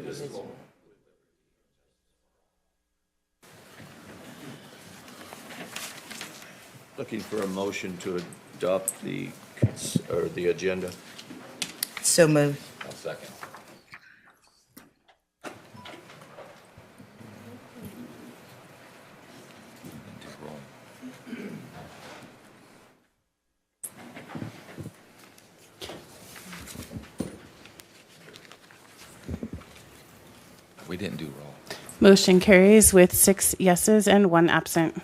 indivisible. Looking for a motion to adopt the agenda. So moved. I'll second. We didn't do roll. Motion carries with 6 yeses and 1 absent.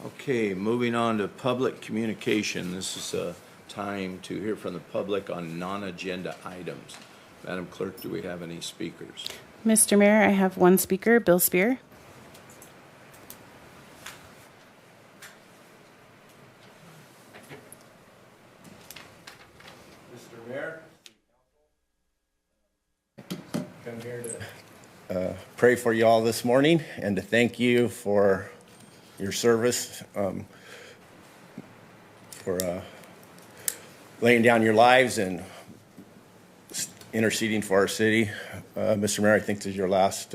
Okay, moving on to public communication. This is a time to hear from the public on non-agenda items. Madam Clerk, do we have any speakers? Mr. Mayor, I have 1 speaker, Bill Spear. Mr. Mayor, come here to pray for you all this morning and to thank you for your service, for laying down your lives and interceding for our city. Mr. Mayor, I think this is your last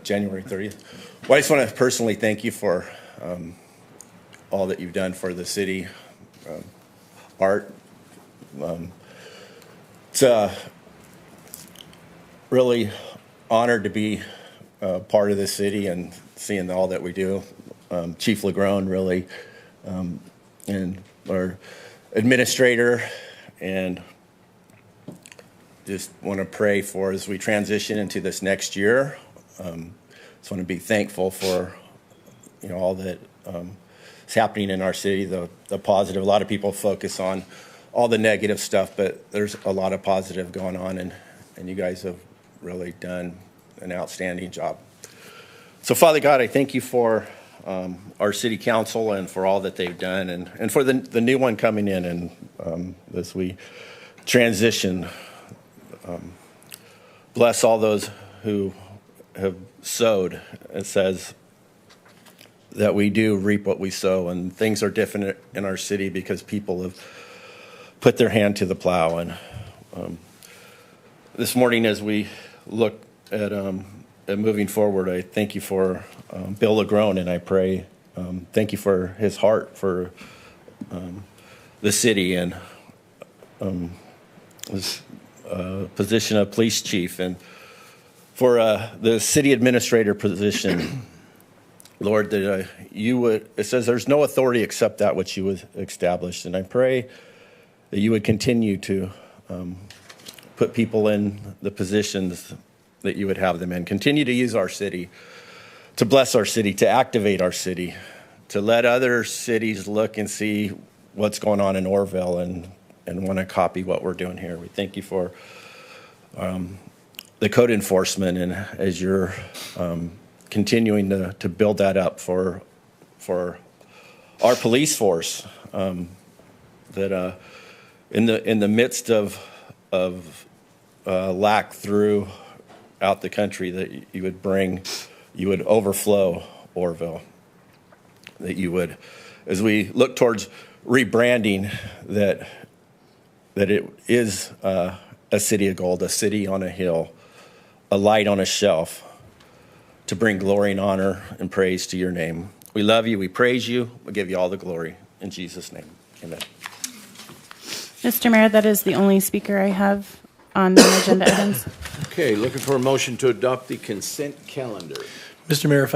January 30th. Well, I just want to personally thank you for all that you've done for the city. Art. It's really honored to be part of this city and seeing all that we do. Chief Legrone, really, and our administrator, and just want to pray for as we transition into this next year. Just want to be thankful for all that is happening in our city, the positive. A lot of people focus on all the negative stuff, but there's a lot of positive going on, and you guys have really done an outstanding job. So, Father God, I thank you for our city council and for all that they've done, and for the new one coming in, and as we transition, bless all those who have sowed. It says that we do reap what we sow, and things are different in our city because people have put their hand to the plow. And this morning, as we look at moving forward, I thank you for Bill Legrone, and I pray, thank you for his heart for the city and his position of police chief, and for the city administrator position. Lord, that you would, it says there's no authority except that which you would establish. And I pray that you would continue to put people in the positions that you would have them in. Continue to use our city, to bless our city, to activate our city, to let other cities look and see what's going on in Oroville and want to copy what we're doing here. We thank you for the code enforcement, and as you're continuing to build that up for our police force, that in the midst of lack throughout the country, that you would overflow Oroville, that you would, as we look towards rebranding, that it is a city of gold, a city on a hill, a light on a shelf, to bring glory and honor and praise to your name. We love you. We praise you. We give you all the glory. In Jesus' name, amen. Mr. Mayor, that is the only speaker I have on the agenda items. Okay, looking for a motion to adopt the consent calendar. Mr. Mayor, if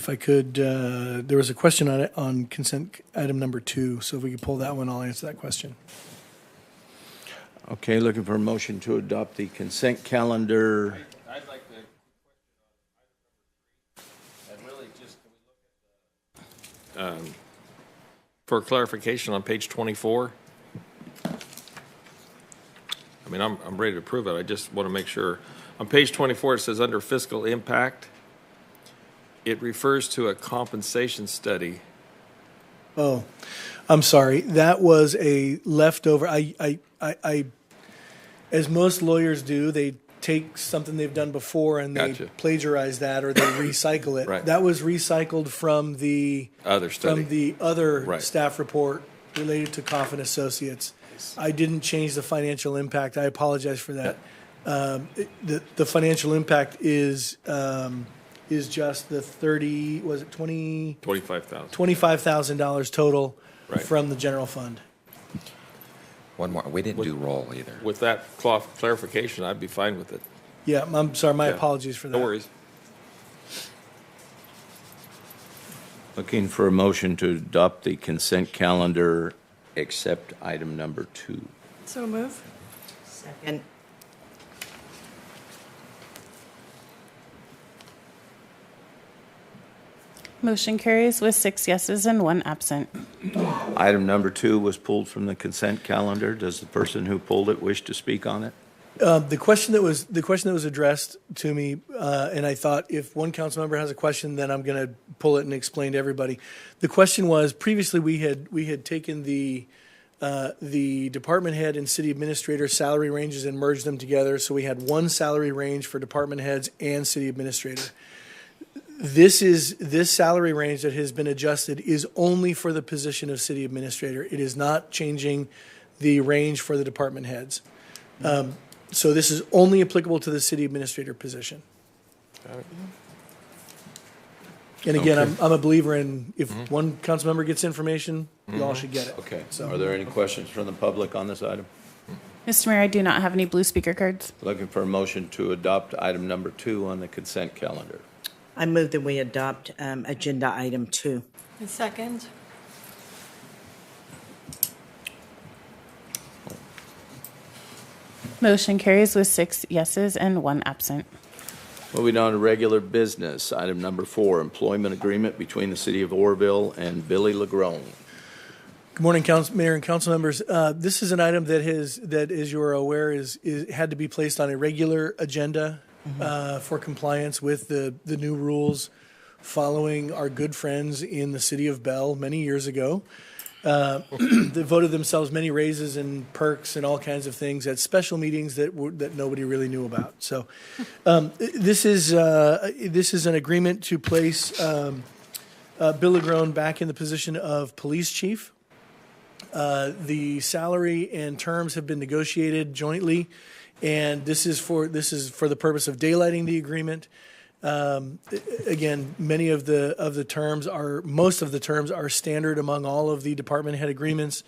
I could, there was a question on it on consent item number 2. So if we could pull that one, I'll answer that question. Okay, looking for a motion to adopt the consent calendar. I'd like to and really just can we look at for clarification on page 24. I mean, I'm ready to approve it. I just want to make sure. On page 24, it says under fiscal impact, it refers to a compensation study. Oh, I'm sorry. That was a leftover. I as most lawyers do, they take something they've done before and they plagiarize that, or they recycle it. Right. That was recycled from the Other study. From the other staff report related to Coffin Associates. I didn't change the financial impact. I apologize for that. The financial impact is just the 30, was it 20? $25,000. $25,000 total Right. from the general fund. One more. We didn't do roll either. With that clarification, I'd be fine with it. Yeah, I'm sorry. My Yeah. apologies for that. No worries. Looking for a motion to adopt the consent calendar except item number 2. So move. Second. Motion carries with 6 yeses and 1 absent. Item number 2 was pulled from the consent calendar. Does the person who pulled it wish to speak on it? The question that was addressed to me, and I thought if one council member has a question, then I'm going to pull it and explain to everybody. The question was, previously we had taken the department head and city administrator salary ranges and merged them together, so we had one salary range for department heads and city administrator. This salary range that has been adjusted is only for the position of city administrator. It is not changing the range for the department heads. So this is only applicable to the city administrator position. And again, I'm a believer in if one council member gets information, we all should get it. Okay. So- Are there any questions from the public on this item? Mr. Mayor, I do not have any blue speaker cards. Looking for a motion to adopt item number 2 on the consent calendar. I move that we adopt agenda item 2. And second. Motion carries with 6 yeses and 1 absent. Moving on to regular business, item number 4, employment agreement between the city of Oroville and Billy Lagrone. Good morning, Mayor and council members. This is an item that as you are aware, is had to be placed on a regular agenda for compliance with the new rules following our good friends in the city of Bell many years ago. They voted themselves many raises and perks and all kinds of things at special meetings that nobody really knew about. So this is an agreement to place Bill Lagrone back in the position of police chief. The salary and terms have been negotiated jointly, and this is for the purpose of daylighting the agreement. Again, most of the terms are standard among all of the department head agreements.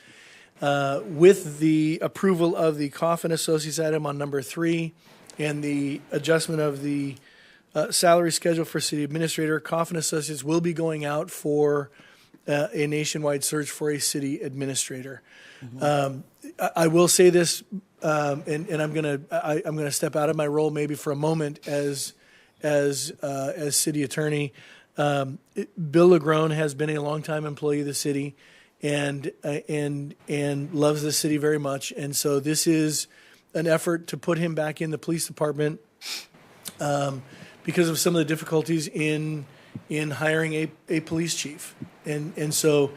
With the approval of the Coffin Associates item on number 3 and the adjustment of the salary schedule for city administrator, Coffin Associates will be going out for a nationwide search for a city administrator. I will say this, and I'm gonna step out of my role maybe for a moment as city attorney. Bill Lagrone has been a longtime employee of the city, and loves the city very much. And so this is an effort to put him back in the police department because of some of the difficulties in hiring a police chief. And so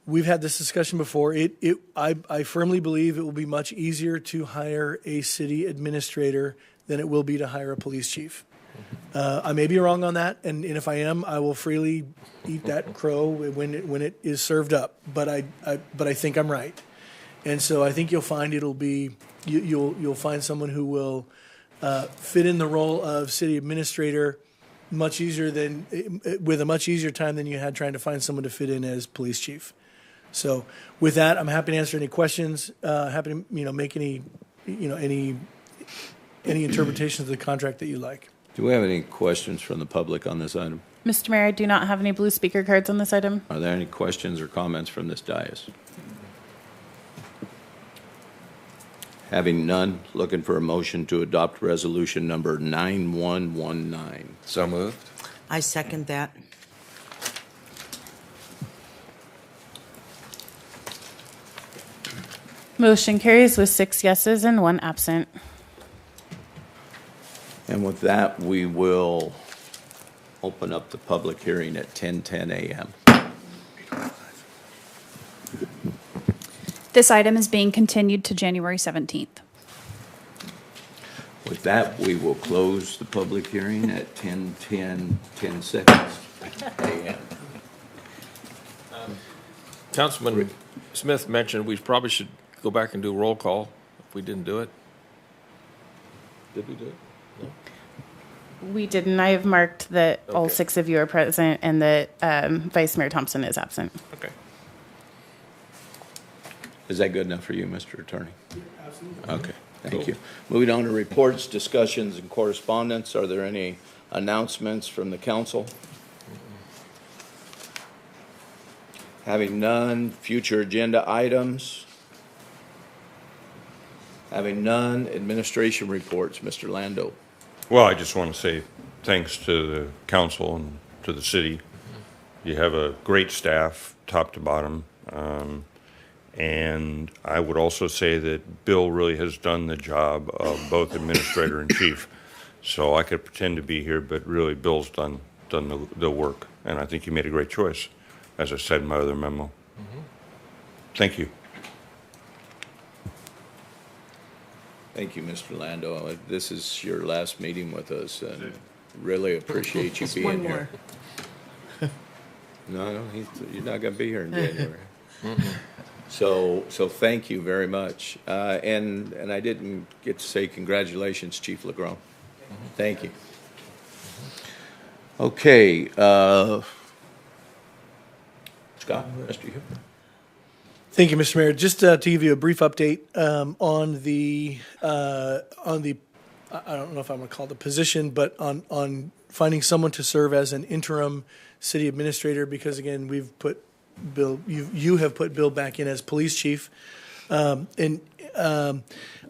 we've had this discussion before. I firmly believe it will be much easier to hire a city administrator than it will be to hire a police chief. I may be wrong on that, and if I am, I will freely eat that crow when it is served up. But I think I'm right, and so I think you'll find you'll find someone who will fit in the role of city administrator much easier with a much easier time than you had trying to find someone to fit in as police chief. So with that, I'm happy to answer any questions. Happy to make any interpretations of the contract that you like. Do we have any questions from the public on this item? Mr. Mayor, I do not have any blue speaker cards on this item. Are there any questions or comments from this dais? Having none, looking for a motion to adopt resolution number 9119. So moved. I second that. Motion carries with 6 yeses and 1 absent. And with that, we will open up the public hearing at 10:10 a.m. This item is being continued to January 17th. With that, we will close the public hearing at 10 seconds a.m. Councilman Smith mentioned we probably should go back and do roll call if we didn't do it. Did we do it? We didn't. I have marked that all Okay. 6 of you are present and that Vice Mayor Thompson is absent. Okay. Is that good enough for you, Mr. Attorney? Absolutely. Okay, thank you. Moving on to reports, discussions, and correspondence. Are there any announcements from the council? Having none, future agenda items? Having none, administration reports. Mr. Lando. Well, I just want to say thanks to the council and to the city. You have a great staff, top to bottom. And I would also say that Bill really has done the job of both administrator and chief. So I could pretend to be here, but really Bill's done the work. And I think he made a great choice, as I said in my other memo. Thank you. Thank you, Mr. Lando. This is your last meeting with us, and really appreciate you being one here. No, you're not going to be here in January. So thank you very much. And I didn't get to say congratulations, Chief LeGrand. Thank you. Okay, Scott, Mr. Hooper. Thank you, Mr. Mayor. Just to give you a brief update on the I don't know if I'm going to call it the position, but on finding someone to serve as an interim city administrator, because again, we've put Bill, you have put Bill back in as police chief. I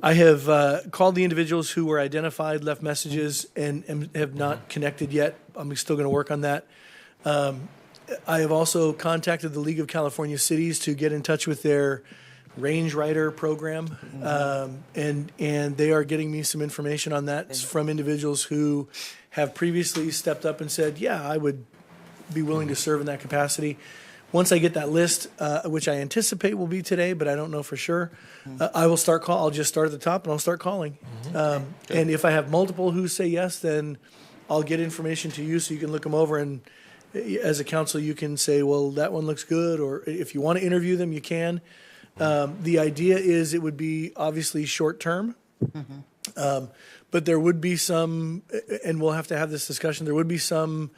have called the individuals who were identified, left messages, and have not connected yet. I'm still going to work on that. I have also contacted the League of California Cities to get in touch with their range rider program, and they are getting me some information on that from individuals who have previously stepped up and said, yeah, I would be willing to serve in that capacity. Once I get that list, which I anticipate will be today, but I don't know for sure, I will start I'll just start at the top and I'll start calling. And if I have multiple who say yes, then I'll get information to you so you can look them over, and as a council, you can say, well, that one looks good, or if you want to interview them, you can. The idea is it would be obviously short term, but there would be some, and we'll have to have this discussion, there would be some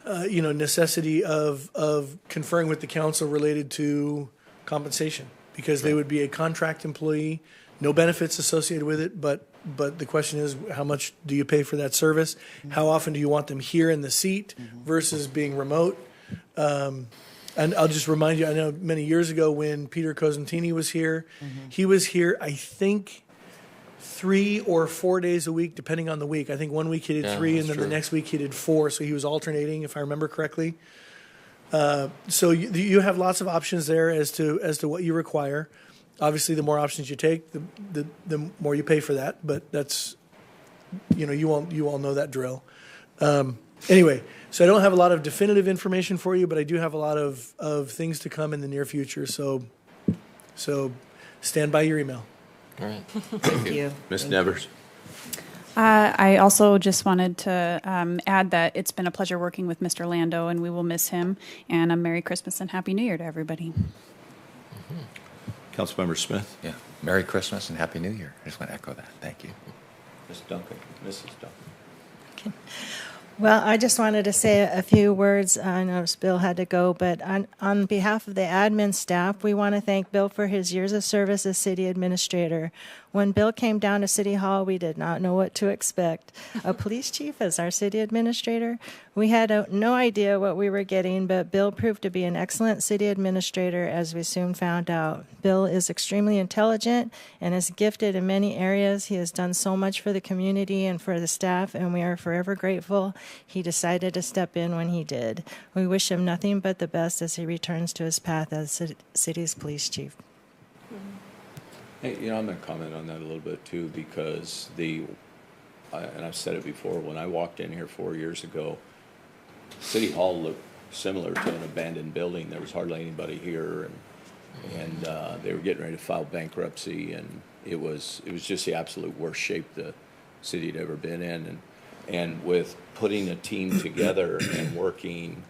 necessity of conferring with the council related to compensation, because they would be a contract employee, no benefits associated with it, but the question is, how much do you pay for that service? How often do you want them here in the seat versus being remote? And I'll just remind you, I know many years ago when Peter Cosentini was here, he was here, I think, 3 or 4 days a week, depending on the week. I think one week he did 3, and then the next week he did 4, so he was alternating, if I remember correctly. So you have lots of options there as to what you require. Obviously, the more options you take, the more you pay for that. But that's, you all know that drill. Anyway, so I don't have a lot of definitive information for you, but I do have a lot of things to come in the near future. So stand by your email. All right. Thank you. Ms. Nevers. I also just wanted to add that it's been a pleasure working with Mr. Lando, and we will miss him. And a Merry Christmas and Happy New Year to everybody. Councilmember Smith. Yeah. Merry Christmas and Happy New Year. I just want to echo that. Thank you. Ms. Duncan. Mrs. Duncan. Well, I just wanted to say a few words. I know Bill had to go, but on behalf of the admin staff, we want to thank Bill for his years of service as city administrator. When Bill came down to City Hall, we did not know what to expect. A police chief as our city administrator? We had no idea what we were getting, but Bill proved to be an excellent city administrator, as we soon found out. Bill is extremely intelligent and is gifted in many areas. He has done so much for the community and for the staff, and we are forever grateful he decided to step in when he did. We wish him nothing but the best as he returns to his path as city's police chief. Hey, I'm going to comment on that a little bit too, because and I've said it before, when I walked in here 4 years ago, City Hall looked similar to an abandoned building. There was hardly anybody here, and they were getting ready to file bankruptcy, and it was just the absolute worst shape the city had ever been in. And with putting a team together and working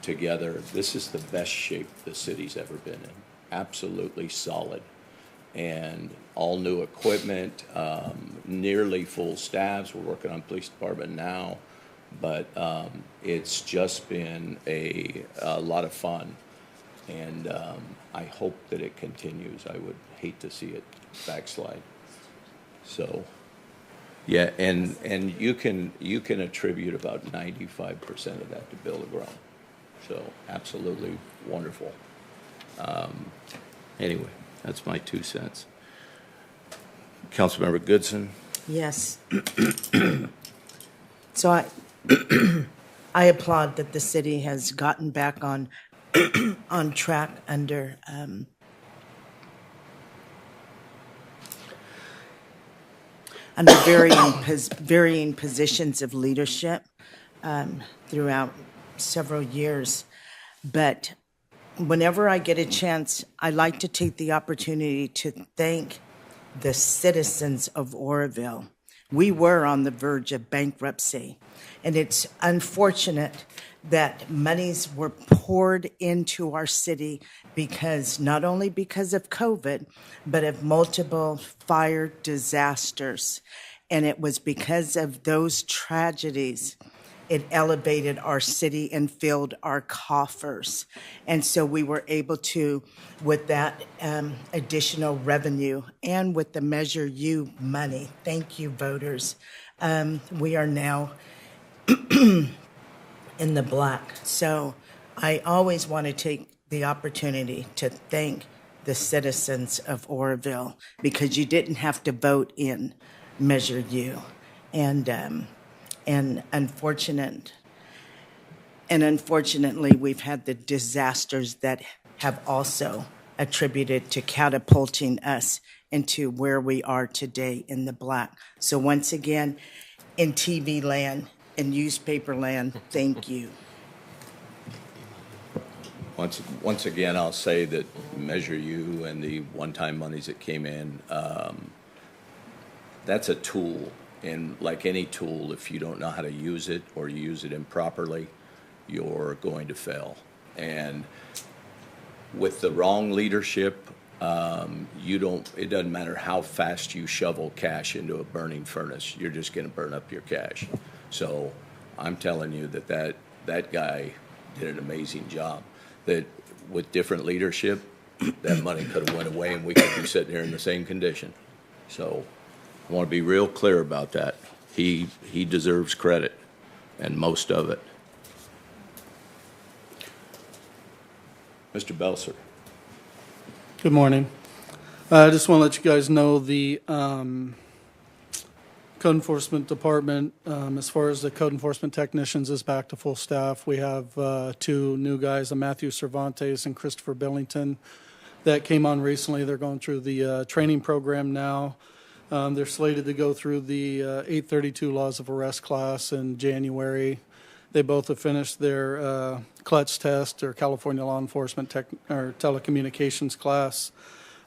together, this is the best shape the city's ever been in. absolutely solid. And all new equipment, nearly full staffs. We're working on police department now, but it's just been a lot of fun. And I hope that it continues. I would hate to see it backslide. So, yeah, and you can attribute about 95% of that to Bill LeGrone. So, absolutely wonderful. Anyway, that's my 2 cents. Councilmember Goodson? Yes. So I applaud that the city has gotten back on on track under varying positions of leadership throughout several years. But whenever I get a chance, I like to take the opportunity to thank the citizens of Oroville. We were on the verge of bankruptcy, and it's unfortunate that monies were poured into our city because not only because of COVID, but of multiple fire disasters. And it was because of those tragedies it elevated our city and filled our coffers. And so we were able to, with that additional revenue and with the Measure U money, thank you, voters, we are now in the black. So I always want to take the opportunity to thank the citizens of Oroville because you didn't have to vote in Measure U. And unfortunately, we've had the disasters that have also attributed to catapulting us into where we are today in the black. So once again, in TV land, in newspaper land, thank you. Once again, I'll say that Measure U and the one-time monies that came in, that's a tool. And like any tool, if you don't know how to use it or you use it improperly, you're going to fail. And with the wrong leadership, it doesn't matter how fast you shovel cash into a burning furnace, you're just going to burn up your cash. So I'm telling you that guy did an amazing job. That with different leadership, that money could have went away and we could be sitting here in the same condition. So I want to be real clear about that. He deserves credit, and most of it. Mr. Belser. Good morning. I just want to let you guys know the Code Enforcement Department, as far as the code enforcement technicians, is back to full staff. We have 2 new guys, Matthew Cervantes and Christopher Billington, that came on recently. They're going through the training program now. They're slated to go through the 832 Laws of Arrest class in January. They both have finished their CLETS test, or California Law Enforcement or Telecommunications class.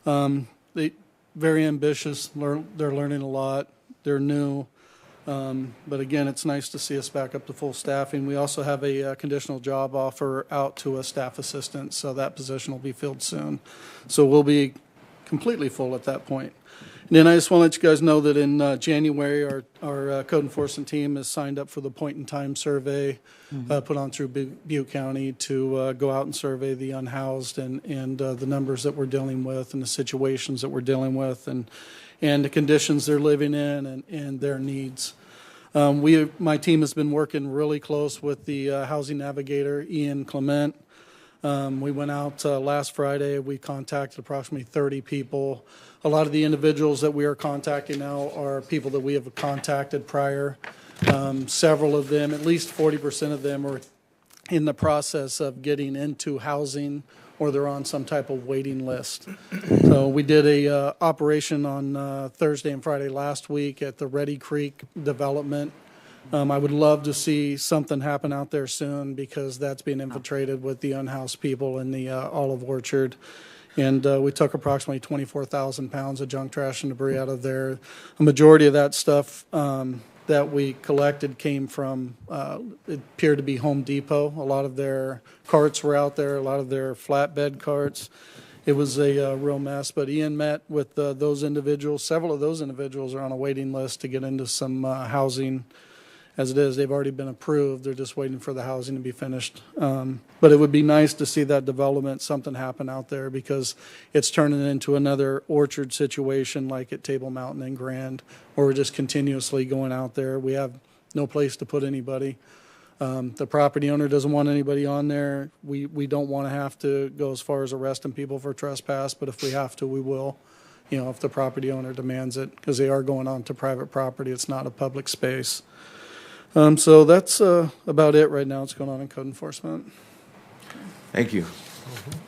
They very ambitious. They're learning a lot. They're new. But again, it's nice to see us back up to full staffing. We also have a conditional job offer out to a staff assistant, so that position will be filled soon. So we'll be completely full at that point. And then I just want to let you guys know that in January, our code enforcement team has signed up for the point-in-time survey put on through Butte County to go out and survey the unhoused and the numbers that we're dealing with and the situations that we're dealing with and the conditions they're living in and their needs. My team has been working really close with the housing navigator, Ian Clement. We went out last Friday. We contacted approximately 30 people. A lot of the individuals that we are contacting now are people that we have contacted prior. Several of them, at least 40% of them, are in the process of getting into housing or they're on some type of waiting list. So we did a operation on Thursday and Friday last week at the Ready Creek development. I would love to see something happen out there soon because that's being infiltrated with the unhoused people in the olive orchard. And we took approximately 24,000 pounds of junk, trash, and debris out of there. A majority of that stuff that we collected came from, it appeared to be Home Depot. A lot of their carts were out there, a lot of their flatbed carts. it was a real mess. But Ian met with those individuals. Several of those individuals are on a waiting list to get into some housing. As it is, they've already been approved. They're just waiting for the housing to be finished. But it would be nice to see that development, something happen out there, because it's turning into another orchard situation like at Table Mountain and Grand, where we're just continuously going out there. We have no place to put anybody. The property owner doesn't want anybody on there. We don't want to have to go as far as arresting people for trespass, but if we have to, we will, if the property owner demands it, because they are going on to private property. It's not a public space. So that's about it right now. What's going on in code enforcement. Thank you.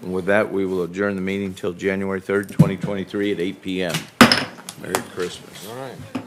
And with that, we will adjourn the meeting till January 3rd, 2023 at 8 p.m. Merry Christmas. All right.